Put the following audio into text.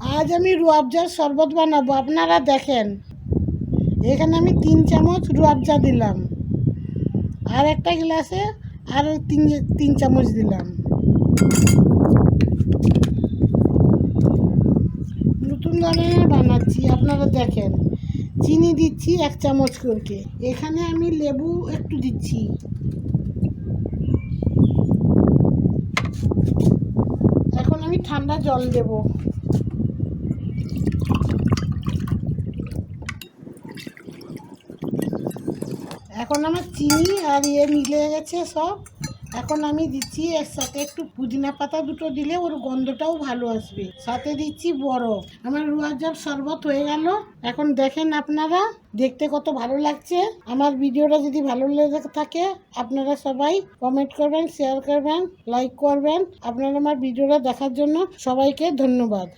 আজ আমি রুয়াবজার শরবত বানাবো, আপনারা দেখেন। এখানে আমি 3 চামচ রুয়াবজা দিলাম, আর একটা গ্লাসে আর তিন চামচ দিলাম। নতুন ধরনের বানাচ্ছি, আপনারা দেখেন। চিনি দিচ্ছি 1 চামচ করে। এখানে আমি লেবু একটু দিচ্ছি। এখন আমি ঠান্ডা জল দেব। এখন আমার চিনি আর মিলে গেছে সব। এখন আমি দিচ্ছি এর সাথে একটু পুদিনা পাতা দুটো দিলে ওর গন্ধটাও ভালো আসবে। সাথে দিচ্ছি বরফ। আমার রুয়াবজার শরবত হয়ে গেল। এখন দেখেন আপনারা, দেখতে কত ভালো লাগছে। আমার ভিডিওটা যদি ভালো লেগে থাকে আপনারা সবাই কমেন্ট করবেন, শেয়ার করবেন, লাইক করবেন। আপনারা আমার ভিডিওটা দেখার জন্য সবাইকে ধন্যবাদ।